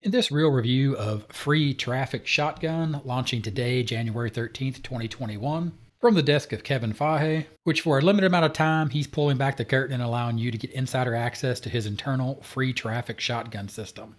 In this real review of Free Traffic Shotgun, launching today, January 13th, 2021, from the desk of Kevin Fahe, which for a limited amount of time, he's pulling back the curtain and allowing you to get insider access to his internal Free Traffic Shotgun system.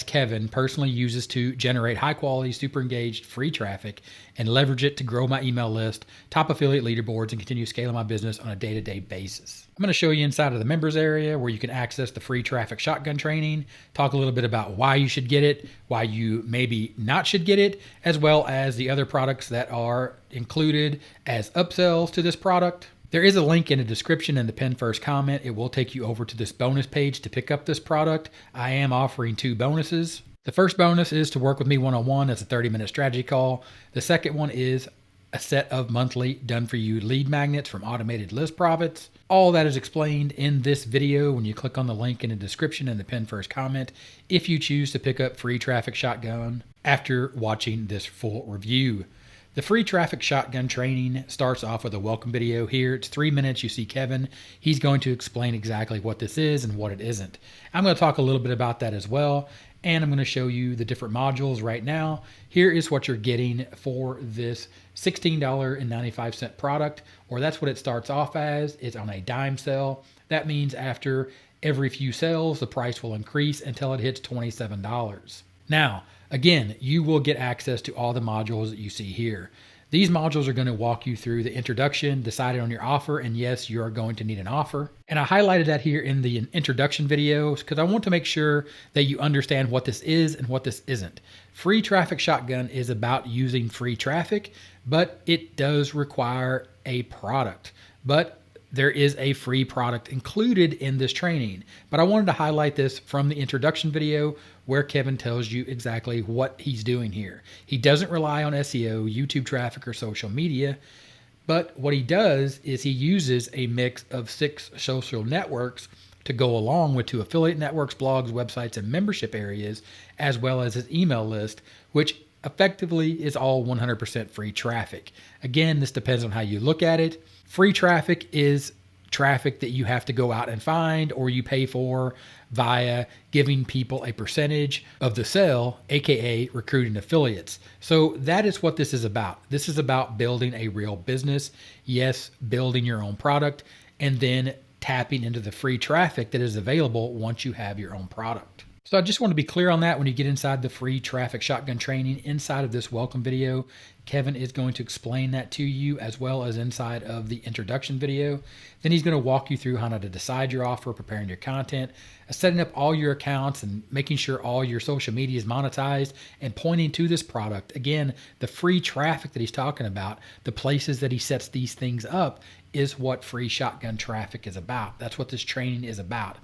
Kevin personally uses to generate high quality, super engaged free traffic and leverage it to grow my email list, top affiliate leaderboards, and continue scaling my business on a day to day basis. I'm going to show you inside of the members area where you can access the free traffic shotgun training, talk a little bit about why you should get it, why you maybe not should get it, as well as the other products that are included as upsells to this product. There is a link in the description in the pinned first comment. It will take you over to this bonus page to pick up this product. I am offering 2 bonuses. The first bonus is to work with me one-on-one. That's a 30-minute strategy call. The second one is a set of monthly done-for-you lead magnets from Automated List Profits. All that is explained in this video when you click on the link in the description and the pinned first comment if you choose to pick up Free Traffic Shotgun after watching this full review. The Free Traffic Shotgun training starts off with a welcome video here. It's 3 minutes. You see Kevin. He's going to explain exactly what this is and what it isn't. I'm going to talk a little bit about that as well, and I'm going to show you the different modules right now. Here is what you're getting for this $16.95 product, or that's what it starts off as. It's on a dime sale. That means after every few sales, the price will increase until it hits $27. Now, again, you will get access to all the modules that you see here. These modules are going to walk you through the introduction, deciding on your offer, and yes, you're going to need an offer. And I highlighted that here in the introduction videos because I want to make sure that you understand what this is and what this isn't. Free Traffic Shotgun is about using free traffic, but it does require a product. But there is a free product included in this training, but I wanted to highlight this from the introduction video where Kevin tells you exactly what he's doing here. He doesn't rely on SEO, YouTube traffic, or social media, but what he does is he uses a mix of 6 social networks to go along with 2 affiliate networks, blogs, websites, and membership areas, as well as his email list, which effectively is all 100% free traffic. Again, this depends on how you look at it. Free traffic is traffic that you have to go out and find or you pay for via giving people a percentage of the sale, aka recruiting affiliates. So that is what this is about. This is about building a real business. Yes, building your own product and then tapping into the free traffic that is available once you have your own product. So I just want to be clear on that when you get inside the Free Traffic Shotgun training. Inside of this welcome video, Kevin is going to explain that to you as well as inside of the introduction video. Then he's going to walk you through how to decide your offer, preparing your content, setting up all your accounts and making sure all your social media is monetized and pointing to this product. Again, the free traffic that he's talking about, the places that he sets these things up is what Free Shotgun Traffic is about. That's what this training is about.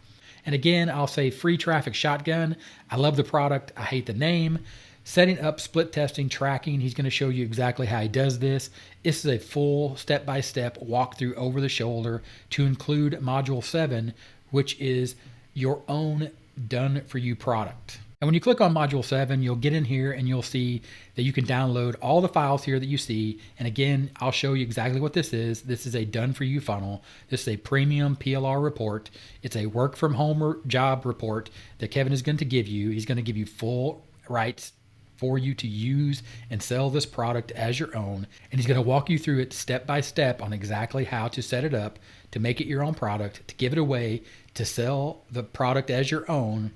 And again, I'll say Free Traffic Shotgun. I love the product. I hate the name. Setting up split testing, tracking. He's going to show you exactly how he does this. This is a full step-by-step walkthrough over the shoulder to include Module 7, which is your own done-for-you product. And when you click on Module 7, you'll get in here and you'll see that you can download all the files here that you see. And again, I'll show you exactly what this is. This is a done-for-you funnel. This is a premium PLR report. It's a work-from-home job report that Kevin is going to give you. He's going to give you full rights for you to use and sell this product as your own. And he's going to walk you through it step by step on exactly how to set it up, to make it your own product, to give it away, to sell the product as your own.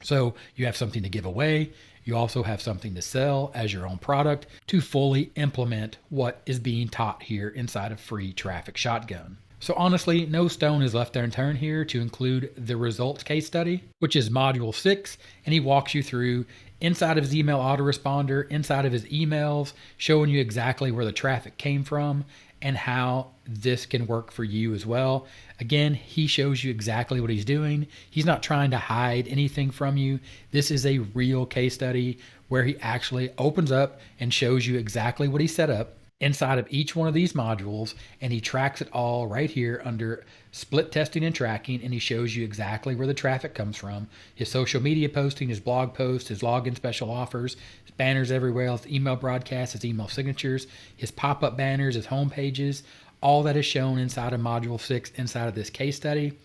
So you have something to give away. You also have something to sell as your own product to fully implement what is being taught here inside of Free Traffic Shotgun. So honestly, no stone is left unturned here to include the results case study, which is Module 6, and he walks you through inside of his email autoresponder, inside of his emails, showing you exactly where the traffic came from and how this can work for you as well. Again, he shows you exactly what he's doing. He's not trying to hide anything from you. This is a real case study where he actually opens up and shows you exactly what he set up inside of each one of these modules, and he tracks it all right here under split testing and tracking, and he shows you exactly where the traffic comes from, his social media posting, his blog posts, his login special offers, his banners everywhere, his email broadcasts, his email signatures, his pop-up banners, his home pages. All that is shown inside of Module 6 inside of this case study.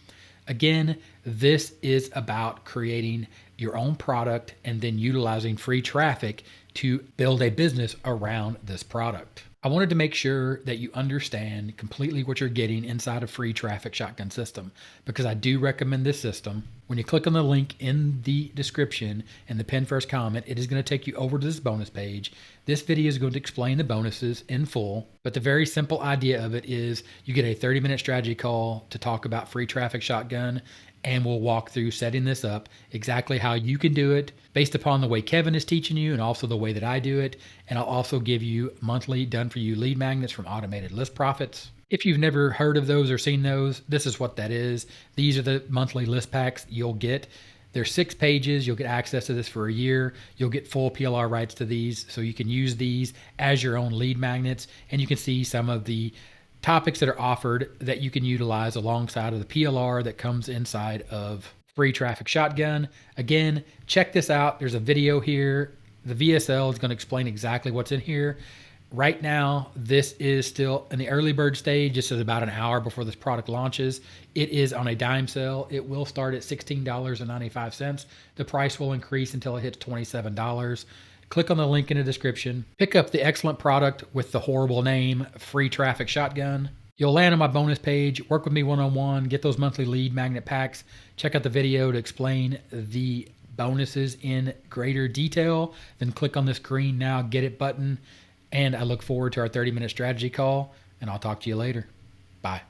Again, this is about creating your own product and then utilizing free traffic to build a business around this product. I wanted to make sure that you understand completely what you're getting inside of Free Traffic Shotgun System, because I do recommend this system. When you click on the link in the description and the pinned first comment, it is going to take you over to this bonus page. This video is going to explain the bonuses in full, but the very simple idea of it is you get a 30-minute strategy call to talk about Free Traffic Shotgun, and we'll walk through setting this up, exactly how you can do it based upon the way Kevin is teaching you and also the way that I do it. And I'll also give you monthly done-for-you lead magnets from Automated List Profits. If you've never heard of those or seen those, this is what that is. These are the monthly list packs you'll get. There's 6 pages. You'll get access to this for a year. You'll get full PLR rights to these, so you can use these as your own lead magnets, and you can see some of the topics that are offered that you can utilize alongside of the PLR that comes inside of Free Traffic Shotgun. Again, check this out. There's a video here. The VSL is going to explain exactly what's in here. Right now, this is still in the early bird stage. This is about an hour before this product launches. It is on a dime sale. It will start at $16.95. The price will increase until it hits $27. Click on the link in the description. Pick up the excellent product with the horrible name, Free Traffic Shotgun. You'll land on my bonus page, work with me one-on-one, get those monthly lead magnet packs, check out the video to explain the bonuses in greater detail, then click on this green Now Get It button, and I look forward to our 30-minute strategy call, and I'll talk to you later. Bye.